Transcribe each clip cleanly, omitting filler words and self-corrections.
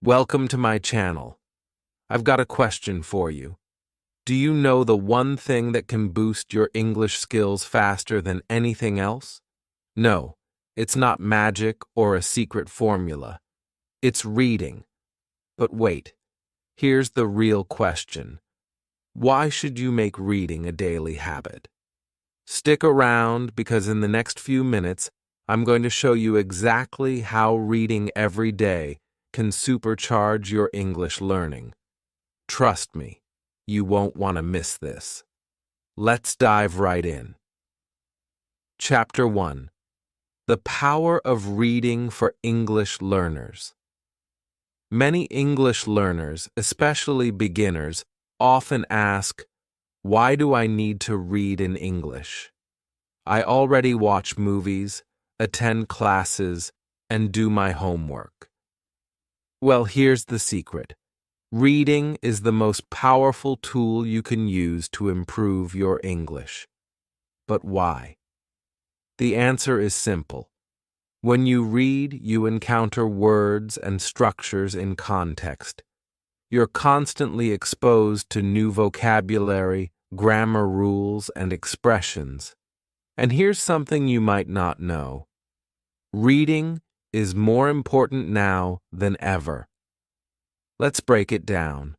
Welcome to my channel. I've got a question for you. Do you know the one thing that can boost your English skills faster than anything else? No, it's not magic or a secret formula. It's reading. But wait, here's the real question. Why should you make reading a daily habit? Stick around because in the next few minutes, I'm going to show you exactly how reading every day can supercharge your English learning. Trust me, you won't want to miss this. Let's dive right in. Chapter 1. The Power of Reading for English Learners. Many English learners, especially beginners, often ask, "Why do I need to read in English? I already watch movies, attend classes, and do my homework." Well, here's the secret. Reading is the most powerful tool you can use to improve your English. But why? The answer is simple. When you read, you encounter words and structures in context. You're constantly exposed to new vocabulary, grammar rules, and expressions. And here's something you might not know. Reading is more important now than ever. Let's break it down.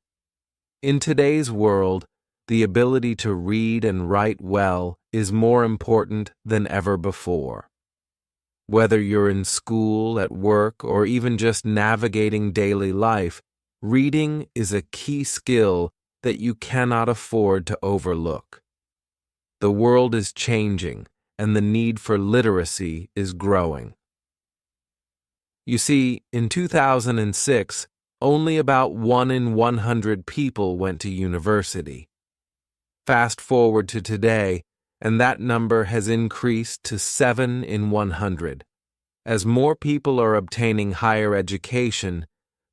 In today's world, the ability to read and write well is more important than ever before. Whether you're in school, at work, or even just navigating daily life, reading is a key skill that you cannot afford to overlook. The world is changing, and the need for literacy is growing. You see, in 2006, only about 1 in 100 people went to university. Fast forward to today, and that number has increased to 7 in 100. As more people are obtaining higher education,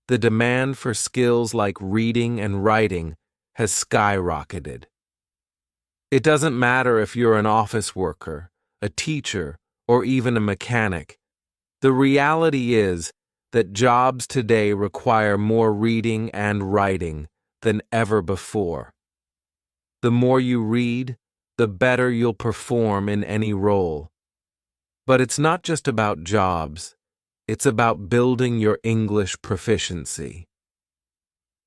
the demand for skills like reading and writing has skyrocketed. It doesn't matter if you're an office worker, a teacher, or even a mechanic. The reality is that jobs today require more reading and writing than ever before. The more you read, the better you'll perform in any role. But it's not just about jobs, it's about building your English proficiency.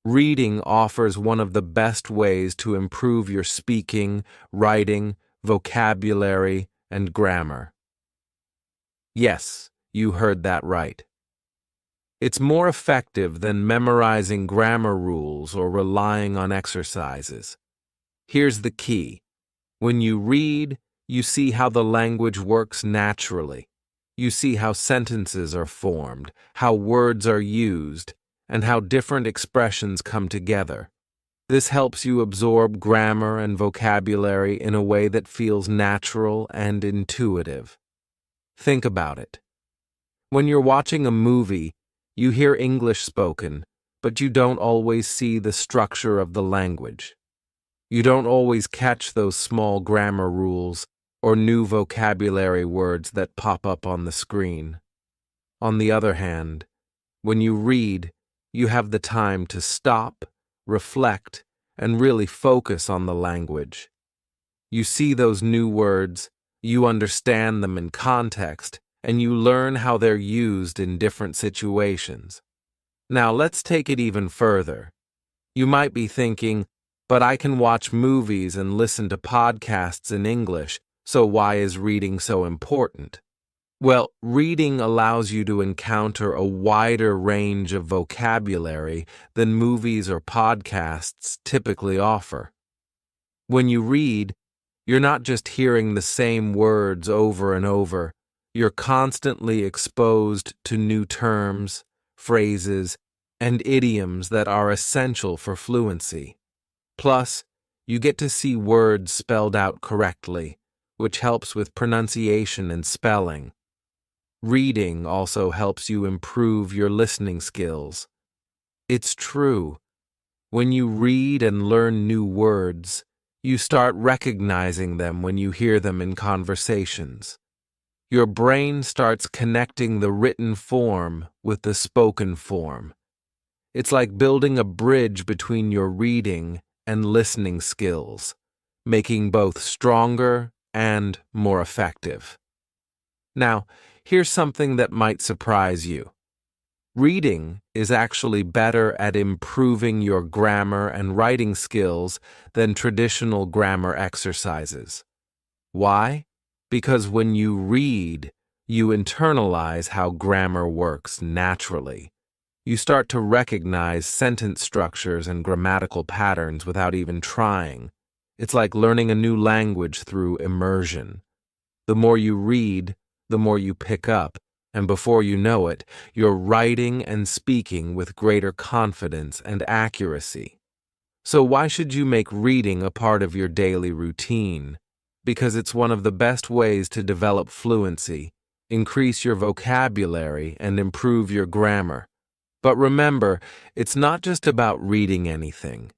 Reading offers one of the best ways to improve your speaking, writing, vocabulary, and grammar. Yes, you heard that right. It's more effective than memorizing grammar rules or relying on exercises. Here's the key. When you read, you see how the language works naturally. You see how sentences are formed, how words are used, and how different expressions come together. This helps you absorb grammar and vocabulary in a way that feels natural and intuitive. Think about it. When you're watching a movie, you hear English spoken, but you don't always see the structure of the language. You don't always catch those small grammar rules or new vocabulary words that pop up on the screen. On the other hand, when you read, you have the time to stop, reflect, and really focus on the language. You see those new words, you understand them in context, and you learn how they're used in different situations. Now let's take it even further. You might be thinking, but I can watch movies and listen to podcasts in English, so why is reading so important? Well, reading allows you to encounter a wider range of vocabulary than movies or podcasts typically offer. When you read, you're not just hearing the same words over and over. You're constantly exposed to new terms, phrases, and idioms that are essential for fluency. Plus, you get to see words spelled out correctly, which helps with pronunciation and spelling. Reading also helps you improve your listening skills. It's true. When you read and learn new words, you start recognizing them when you hear them in conversations. Your brain starts connecting the written form with the spoken form. It's like building a bridge between your reading and listening skills, making both stronger and more effective. Now, here's something that might surprise you. Reading is actually better at improving your grammar and writing skills than traditional grammar exercises. Why? Because when you read, you internalize how grammar works naturally. You start to recognize sentence structures and grammatical patterns without even trying. It's like learning a new language through immersion. The more you read, the more you pick up, and before you know it, you're writing and speaking with greater confidence and accuracy. So why should you make reading a part of your daily routine? Because it's one of the best ways to develop fluency, increase your vocabulary, and improve your grammar. But remember, it's not just about reading anything.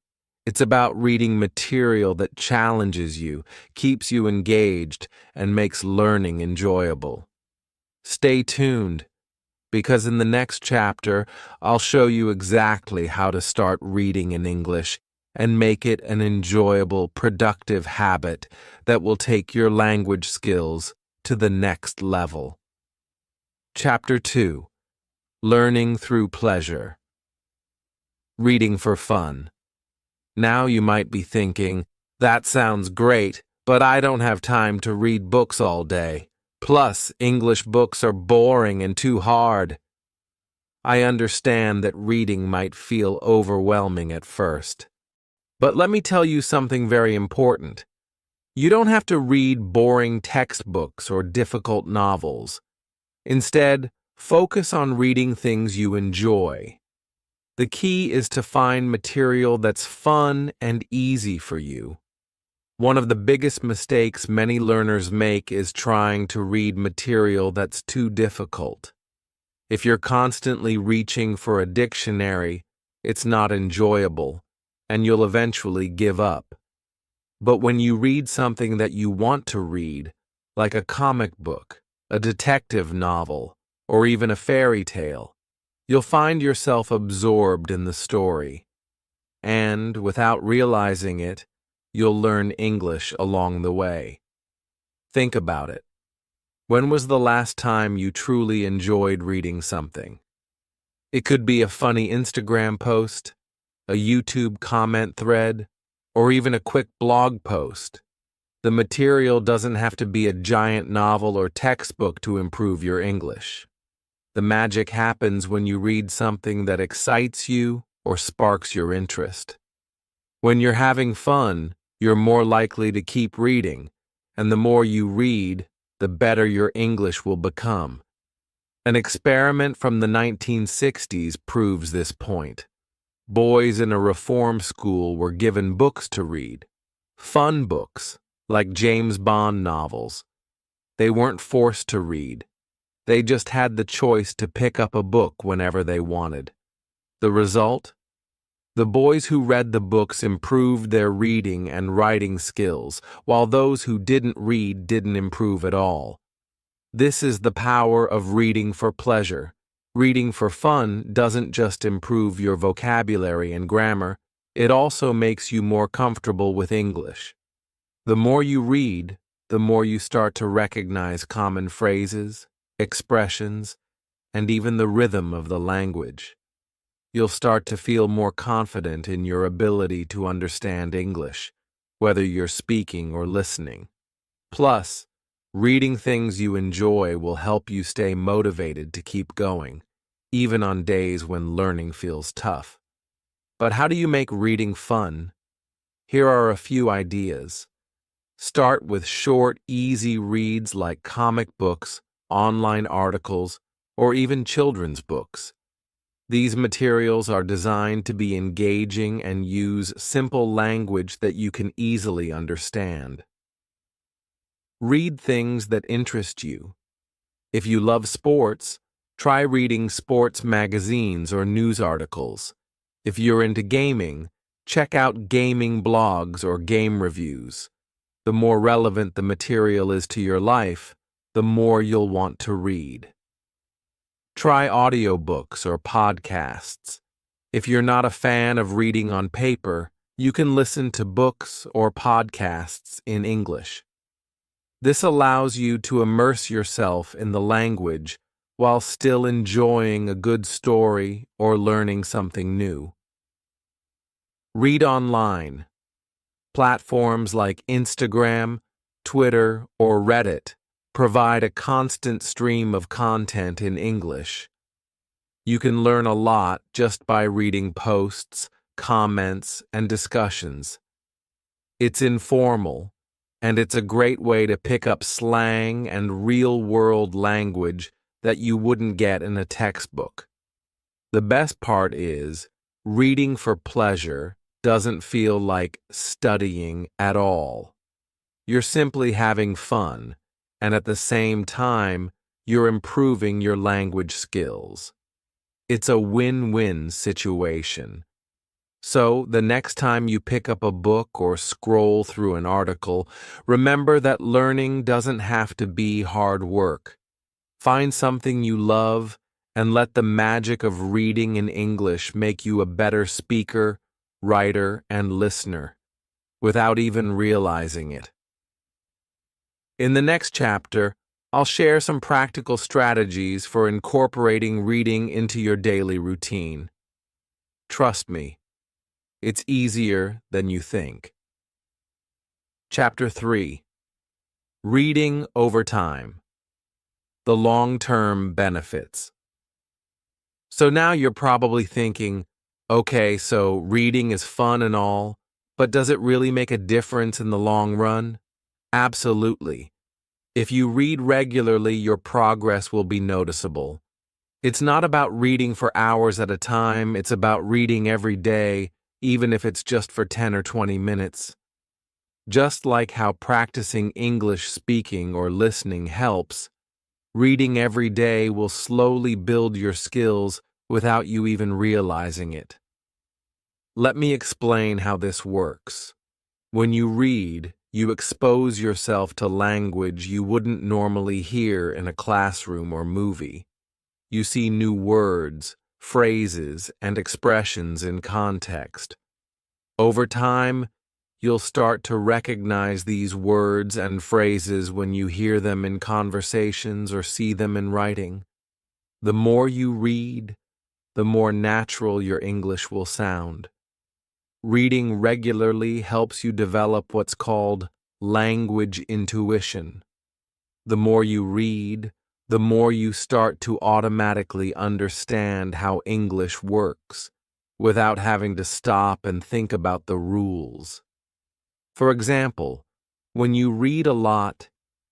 It's about reading material that challenges you, keeps you engaged, and makes learning enjoyable. Stay tuned, because in the next chapter, I'll show you exactly how to start reading in English and make it an enjoyable, productive habit that will take your language skills to the next level. Chapter 2. Learning through pleasure. Reading for fun. Now you might be thinking, that sounds great, but I don't have time to read books all day. Plus, English books are boring and too hard. I understand that reading might feel overwhelming at first. But let me tell you something very important. You don't have to read boring textbooks or difficult novels. Instead, focus on reading things you enjoy. The key is to find material that's fun and easy for you. One of the biggest mistakes many learners make is trying to read material that's too difficult. If you're constantly reaching for a dictionary, it's not enjoyable, and you'll eventually give up. But when you read something that you want to read, like a comic book, a detective novel, or even a fairy tale, you'll find yourself absorbed in the story. And, without realizing it, you'll learn English along the way. Think about it. When was the last time you truly enjoyed reading something? It could be a funny Instagram post, a YouTube comment thread, or even a quick blog post. The material doesn't have to be a giant novel or textbook to improve your English. The magic happens when you read something that excites you or sparks your interest. When you're having fun, you're more likely to keep reading, and the more you read, the better your English will become. An experiment from the 1960s proves this point. Boys in a reform school were given books to read, fun books, like James Bond novels. They weren't forced to read. They just had the choice to pick up a book whenever they wanted. The result? The boys who read the books improved their reading and writing skills, while those who didn't read didn't improve at all. This is the power of reading for pleasure. Reading for fun doesn't just improve your vocabulary and grammar, it also makes you more comfortable with English. The more you read, the more you start to recognize common phrases, expressions, and even the rhythm of the language. You'll start to feel more confident in your ability to understand English, whether you're speaking or listening. Plus, reading things you enjoy will help you stay motivated to keep going, even on days when learning feels tough. But how do you make reading fun? Here are a few ideas. Start with short, easy reads like comic books, online articles, or even children's books. These materials are designed to be engaging and use simple language that you can easily understand. Read things that interest you. If you love sports, try reading sports magazines or news articles. If you're into gaming, check out gaming blogs or game reviews. The more relevant the material is to your life, the more you'll want to read. Try audiobooks or podcasts. If you're not a fan of reading on paper, you can listen to books or podcasts in English. This allows you to immerse yourself in the language while still enjoying a good story or learning something new. Read online. Platforms like Instagram, Twitter, or Reddit provide a constant stream of content in English. You can learn a lot just by reading posts, comments, and discussions. It's informal, and it's a great way to pick up slang and real-world language that you wouldn't get in a textbook. The best part is, reading for pleasure doesn't feel like studying at all. You're simply having fun, and at the same time, you're improving your language skills. It's a win-win situation. So, the next time you pick up a book or scroll through an article, remember that learning doesn't have to be hard work. Find something you love and let the magic of reading in English make you a better speaker, writer, and listener, without even realizing it. In the next chapter, I'll share some practical strategies for incorporating reading into your daily routine. Trust me, it's easier than you think. Chapter 3. Reading over time. The long-term benefits. So now you're probably thinking, okay, so reading is fun and all, but does it really make a difference in the long run? Absolutely. If you read regularly, your progress will be noticeable. It's not about reading for hours at a time, it's about reading every day, even if it's just for 10 or 20 minutes. Just like how practicing English speaking or listening helps, reading every day will slowly build your skills without you even realizing it. Let me explain how this works. When you read, you expose yourself to language you wouldn't normally hear in a classroom or movie. You see new words, phrases, and expressions in context. Over time, you'll start to recognize these words and phrases when you hear them in conversations or see them in writing. The more you read, the more natural your English will sound. Reading regularly helps you develop what's called language intuition. The more you read, the more you start to automatically understand how English works, without having to stop and think about the rules. For example, when you read a lot,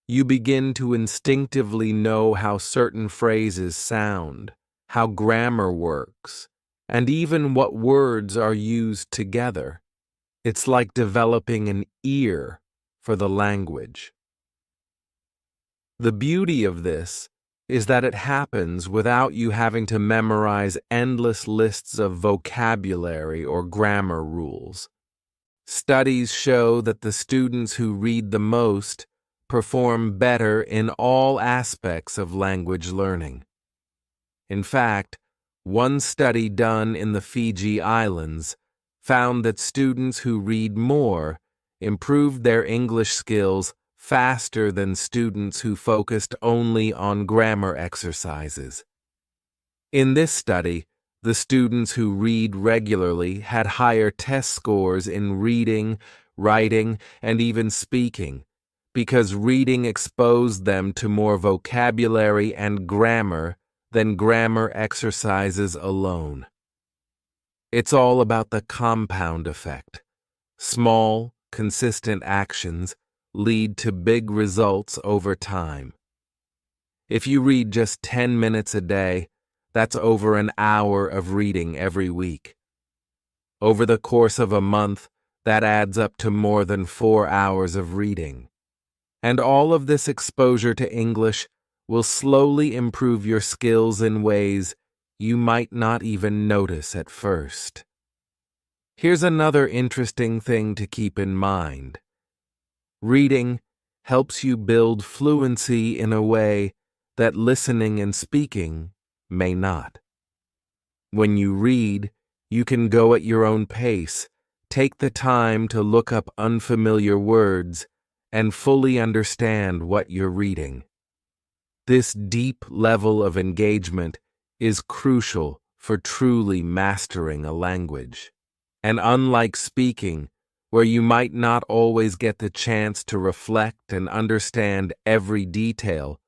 you begin to instinctively know how certain phrases sound, how grammar works, and even what words are used together. It's like developing an ear for the language. The beauty of this is that it happens without you having to memorize endless lists of vocabulary or grammar rules. Studies show that the students who read the most perform better in all aspects of language learning. In fact, one study done in the Fiji Islands found that students who read more improved their English skills faster than students who focused only on grammar exercises. In this study, the students who read regularly had higher test scores in reading, writing, and even speaking, because reading exposed them to more vocabulary and grammar than grammar exercises alone. It's all about the compound effect. Small, consistent actions lead to big results over time. If you read just 10 minutes a day, that's over an hour of reading every week. Over the course of a month, that adds up to more than 4 hours of reading. And all of this exposure to English will slowly improve your skills in ways you might not even notice at first. Here's another interesting thing to keep in mind. Reading helps you build fluency in a way that listening and speaking may not. When you read, You can go at your own pace, take the time to look up unfamiliar words, and fully understand what you're reading. This deep level of engagement is crucial for truly mastering a language. And unlike speaking, where you might not always get the chance to reflect and understand every detail,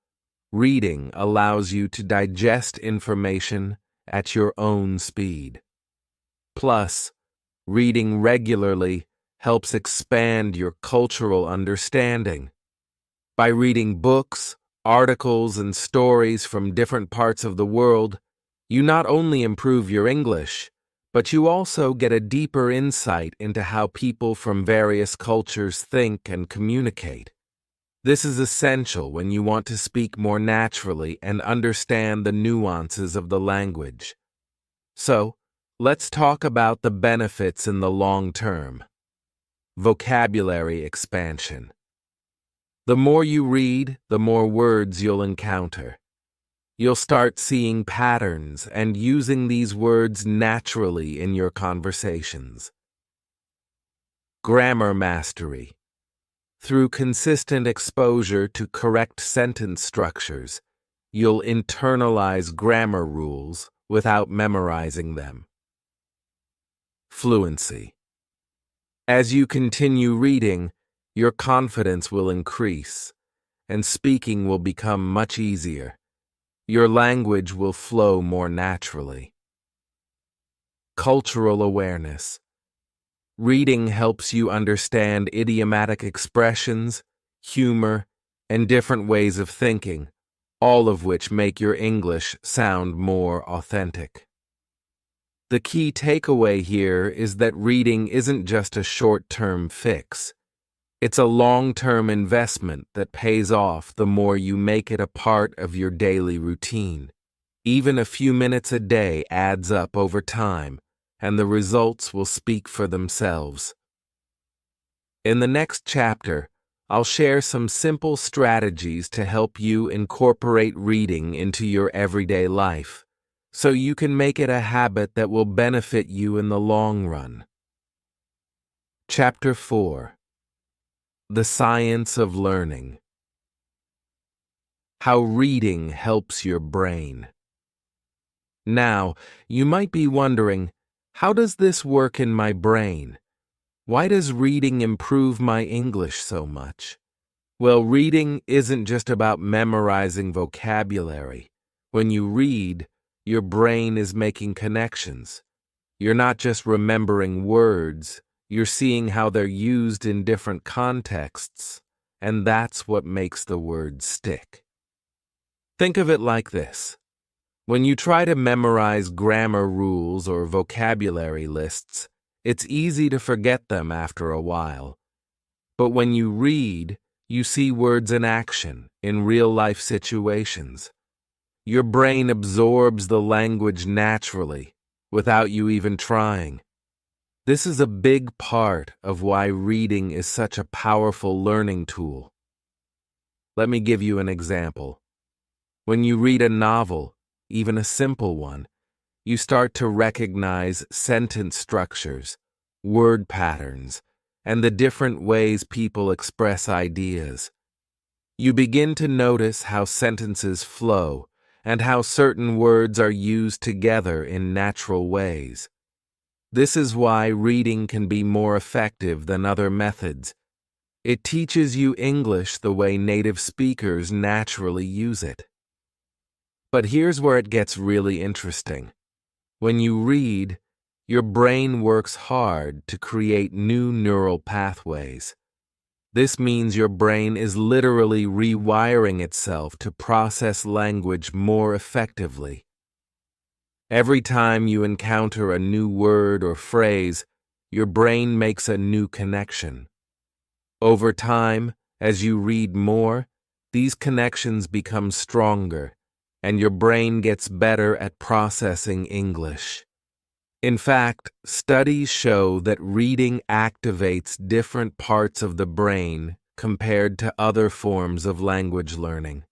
reading allows you to digest information at your own speed. Plus, reading regularly helps expand your cultural understanding. By reading books, articles, and stories from different parts of the world, you not only improve your English, but you also get a deeper insight into how people from various cultures think and communicate. This is essential when you want to speak more naturally and understand the nuances of the language. So, let's talk about the benefits in the long term. Vocabulary expansion. The more you read, the more words you'll encounter. You'll start seeing patterns and using these words naturally in your conversations. Grammar mastery. Through consistent exposure to correct sentence structures, you'll internalize grammar rules without memorizing them. Fluency. As you continue reading, your confidence will increase, and speaking will become much easier. Your language will flow more naturally. Cultural awareness. Reading helps you understand idiomatic expressions, humor, and different ways of thinking, all of which make your English sound more authentic. The key takeaway here is that reading isn't just a short-term fix. It's a long-term investment that pays off the more you make it a part of your daily routine. Even a few minutes a day adds up over time, and the results will speak for themselves. In the next chapter, I'll share some simple strategies to help you incorporate reading into your everyday life, so you can make it a habit that will benefit you in the long run. Chapter 4. The Science of Learning. How reading helps your brain. Now, you might be wondering, how does this work in my brain? Why does reading improve my English so much? Well, reading isn't just about memorizing vocabulary. When you read, your brain is making connections. You're not just remembering words, you're seeing how they're used in different contexts, and that's what makes the words stick. Think of it like this. When you try to memorize grammar rules or vocabulary lists, it's easy to forget them after a while. But when you read, you see words in action, in real-life situations. Your brain absorbs the language naturally, without you even trying. This is a big part of why reading is such a powerful learning tool. Let me give you an example. When you read a novel, even a simple one, you start to recognize sentence structures, word patterns, and the different ways people express ideas. You begin to notice how sentences flow and how certain words are used together in natural ways. This is why reading can be more effective than other methods. It teaches you English the way native speakers naturally use it. But here's where it gets really interesting. When you read, your brain works hard to create new neural pathways. This means your brain is literally rewiring itself to process language more effectively. Every time you encounter a new word or phrase, your brain makes a new connection. Over time, as you read more, these connections become stronger, and your brain gets better at processing English. In fact, studies show that reading activates different parts of the brain compared to other forms of language learning.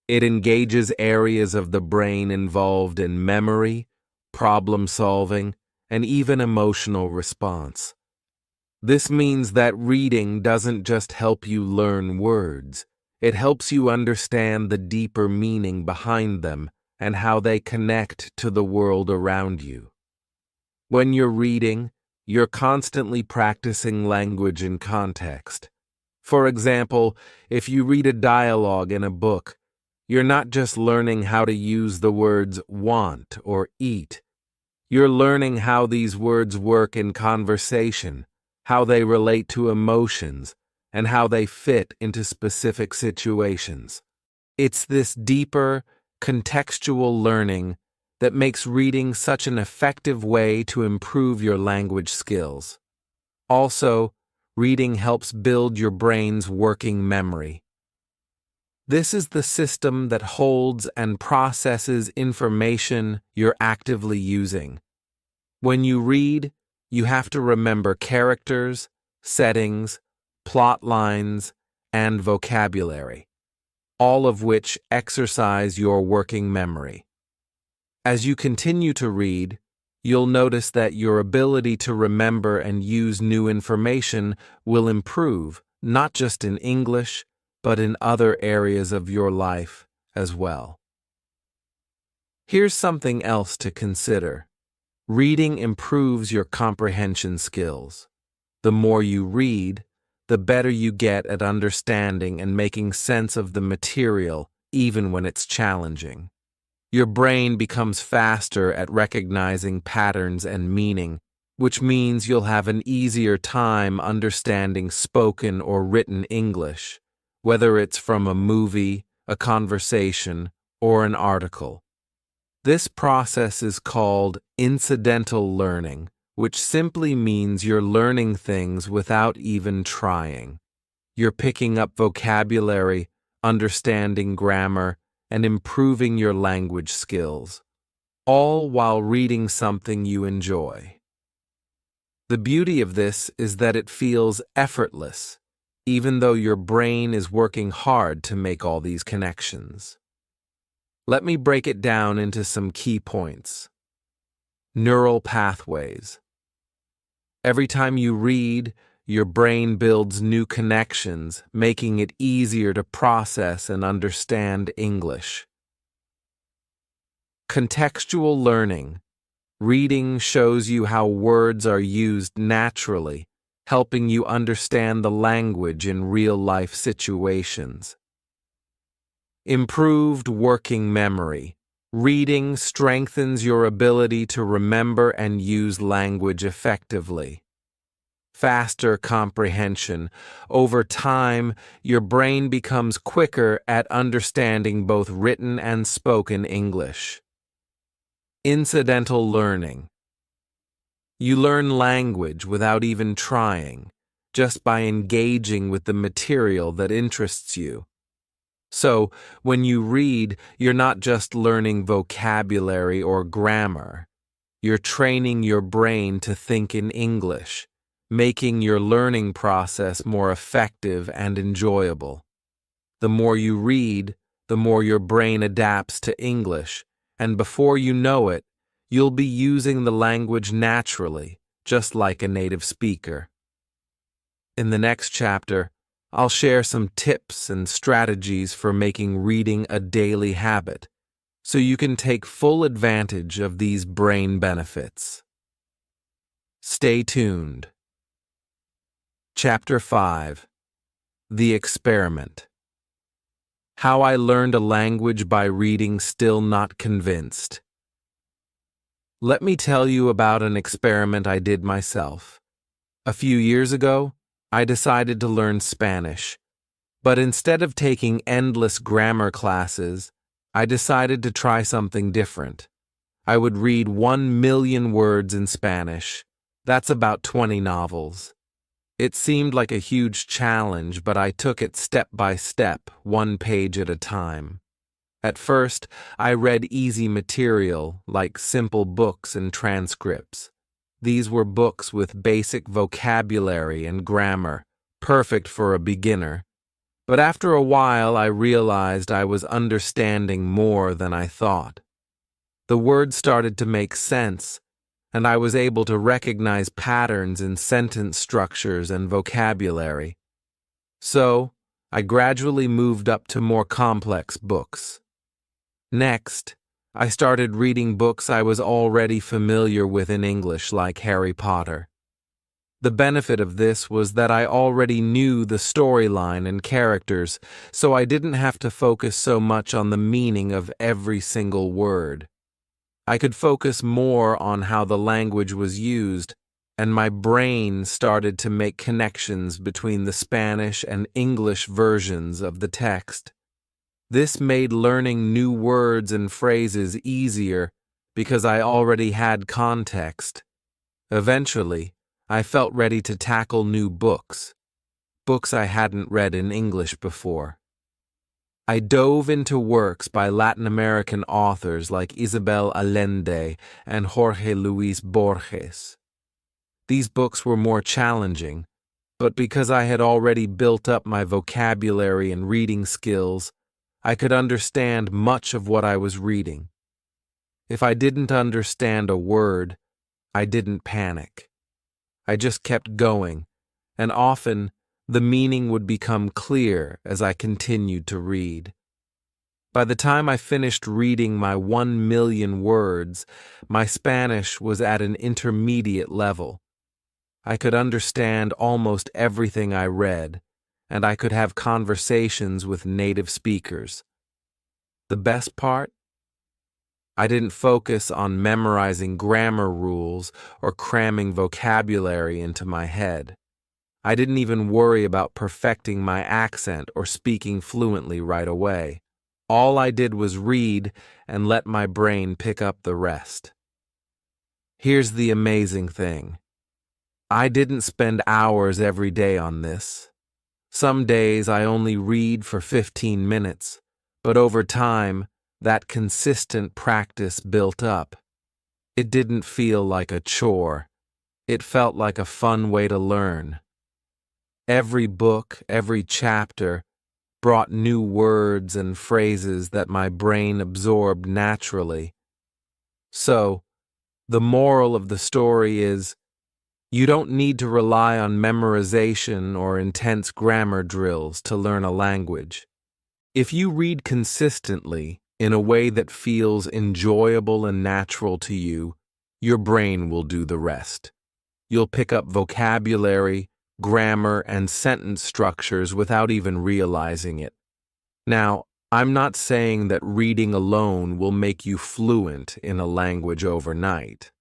It engages areas of the brain involved in memory, problem solving, and even emotional response. This means that reading doesn't just help you learn words, it helps you understand the deeper meaning behind them and how they connect to the world around you. When you're reading, you're constantly practicing language in context. For example, if you read a dialogue in a book, you're not just learning how to use the words want or eat. You're learning how these words work in conversation, how they relate to emotions, and how they fit into specific situations. It's this deeper, contextual learning that makes reading such an effective way to improve your language skills. Also, reading helps build your brain's working memory. This is the system that holds and processes information you're actively using. When you read, you have to remember characters, settings, plot lines, and vocabulary, all of which exercise your working memory. As you continue to read, you'll notice that your ability to remember and use new information will improve, not just in English, but in other areas of your life as well. Here's something else to consider. Reading improves your comprehension skills. The more you read, the better you get at understanding and making sense of the material, even when it's challenging. Your brain becomes faster at recognizing patterns and meaning, which means you'll have an easier time understanding spoken or written English, whether it's from a movie, a conversation, or an article. This process is called incidental learning, which simply means you're learning things without even trying. You're picking up vocabulary, understanding grammar, and improving your language skills, all while reading something you enjoy. The beauty of this is that it feels effortless, even though your brain is working hard to make all these connections. Let me break it down into some key points. Neural pathways. Every time you read, your brain builds new connections, making it easier to process and understand English. Contextual learning. Reading shows you how words are used naturally, helping you understand the language in real-life situations. Improved working memory. Reading strengthens your ability to remember and use language effectively. Faster comprehension. Over time, your brain becomes quicker at understanding both written and spoken English. Incidental learning. You learn language without even trying, just by engaging with the material that interests you. So, when you read, you're not just learning vocabulary or grammar. You're training your brain to think in English, making your learning process more effective and enjoyable. The more you read, the more your brain adapts to English, and before you know it, you'll be using the language naturally, just like a native speaker. In the next chapter, I'll share some tips and strategies for making reading a daily habit, so you can take full advantage of these brain benefits. Stay tuned. Chapter 5. The Experiment. How I learned a language by reading still not convinced. Let me tell you about an experiment I did myself. A few years ago, I decided to learn Spanish, but instead of taking endless grammar classes, I decided to try something different. I would read 1,000,000 words in Spanish. That's about 20 novels. It seemed like a huge challenge, but I took it step by step, one page at a time. At first, I read easy material, like simple books and transcripts. These were books with basic vocabulary and grammar, perfect for a beginner. But after a while, I realized I was understanding more than I thought. The words started to make sense, and I was able to recognize patterns in sentence structures and vocabulary. So, I gradually moved up to more complex books. Next, I started reading books I was already familiar with in English, like Harry Potter. The benefit of this was that I already knew the storyline and characters, so I didn't have to focus so much on the meaning of every single word. I could focus more on how the language was used, and my brain started to make connections between the Spanish and English versions of the text. This made learning new words and phrases easier because I already had context. Eventually, I felt ready to tackle new books I hadn't read in English before. I dove into works by Latin American authors like Isabel Allende and Jorge Luis Borges. These books were more challenging, but because I had already built up my vocabulary and reading skills, I could understand much of what I was reading. If I didn't understand a word, I didn't panic. I just kept going, and often the meaning would become clear as I continued to read. By the time I finished reading my 1,000,000 words, my Spanish was at an intermediate level. I could understand almost everything I read, and I could have conversations with native speakers. The best part? I didn't focus on memorizing grammar rules or cramming vocabulary into my head. I didn't even worry about perfecting my accent or speaking fluently right away. All I did was read and let my brain pick up the rest. Here's the amazing thing. I didn't spend hours every day on this. Some days I only read for 15 minutes, but over time, that consistent practice built up. It didn't feel like a chore. It felt like a fun way to learn. Every book, every chapter, brought new words and phrases that my brain absorbed naturally. So, the moral of the story is, you don't need to rely on memorization or intense grammar drills to learn a language. If you read consistently in a way that feels enjoyable and natural to you, your brain will do the rest. You'll pick up vocabulary, grammar, and sentence structures without even realizing it. Now, I'm not saying that reading alone will make you fluent in a language overnight,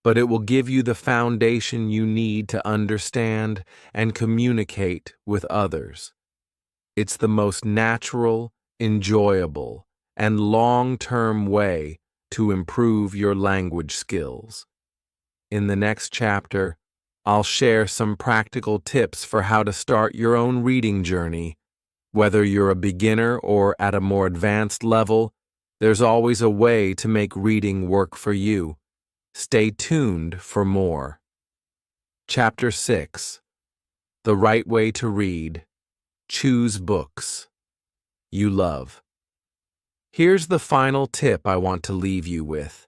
but it will give you the foundation you need to understand and communicate with others. It's the most natural, enjoyable, and long-term way to improve your language skills. In the next chapter, I'll share some practical tips for how to start your own reading journey. Whether you're a beginner or at a more advanced level, there's always a way to make reading work for you. Stay tuned for more. Chapter 6. The Right Way to Read. Choose books you love. Here's the final tip I want to leave you with.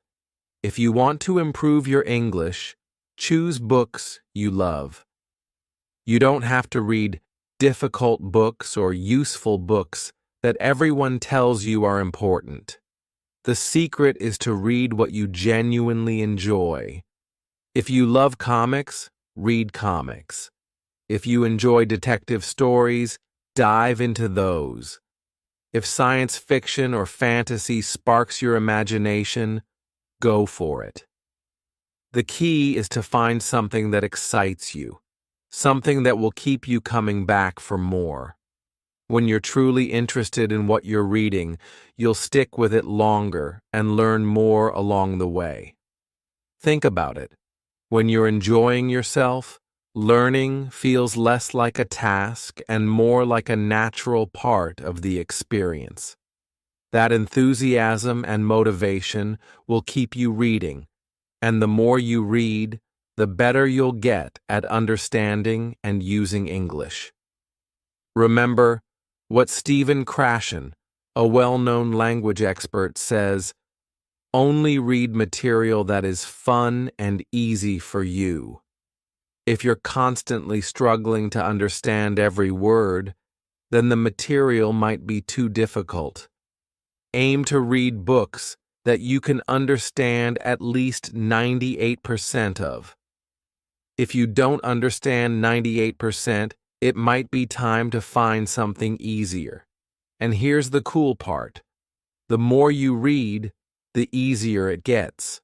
If you want to improve your English, choose books you love. You don't have to read difficult books or useful books that everyone tells you are important. The secret is to read what you genuinely enjoy. If you love comics, read comics. If you enjoy detective stories, dive into those. If science fiction or fantasy sparks your imagination, go for it. The key is to find something that excites you, something that will keep you coming back for more. When you're truly interested in what you're reading, you'll stick with it longer and learn more along the way. Think about it. When you're enjoying yourself, learning feels less like a task and more like a natural part of the experience. That enthusiasm and motivation will keep you reading, and the more you read, the better you'll get at understanding and using English. Remember what Stephen Krashen, a well-known language expert, says, Only read material that is fun and easy for you. If you're constantly struggling to understand every word, then the material might be too difficult. Aim to read books that you can understand at least 98% of. If you don't understand 98%, it might be time to find something easier. And here's the cool part. The more you read, the easier it gets.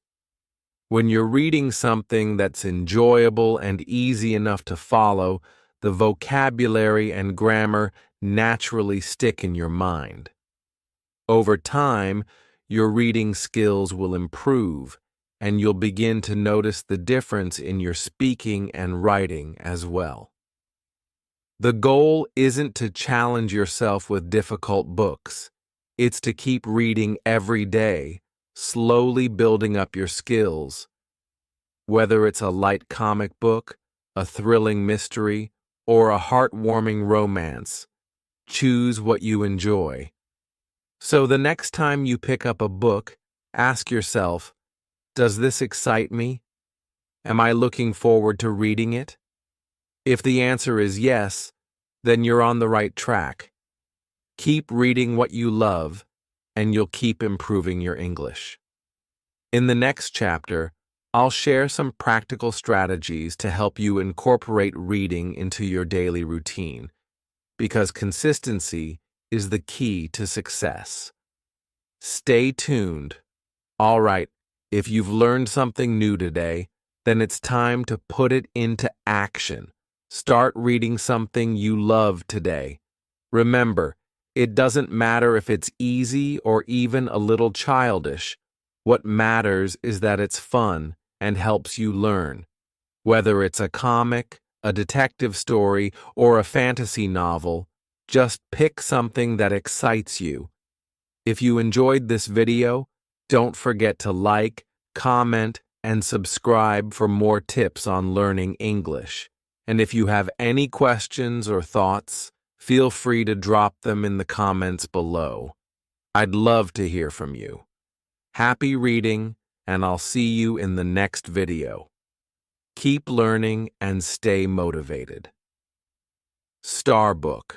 When you're reading something that's enjoyable and easy enough to follow, the vocabulary and grammar naturally stick in your mind. Over time, your reading skills will improve, and you'll begin to notice the difference in your speaking and writing as well. The goal isn't to challenge yourself with difficult books. It's to keep reading every day, slowly building up your skills. Whether it's a light comic book, a thrilling mystery, or a heartwarming romance, choose what you enjoy. So the next time you pick up a book, ask yourself, does this excite me? Am I looking forward to reading it? If the answer is yes, then you're on the right track. Keep reading what you love, and you'll keep improving your English. In the next chapter, I'll share some practical strategies to help you incorporate reading into your daily routine, because consistency is the key to success. Stay tuned. All right, if you've learned something new today, then it's time to put it into action. Start reading something you love today. Remember, it doesn't matter if it's easy or even a little childish. What matters is that it's fun and helps you learn. Whether it's a comic, a detective story, or a fantasy novel, just pick something that excites you. If you enjoyed this video, don't forget to like, comment, and subscribe for more tips on learning English. And if you have any questions or thoughts, feel free to drop them in the comments below. I'd love to hear from you. Happy reading, and I'll see you in the next video. Keep learning and stay motivated. Starbook.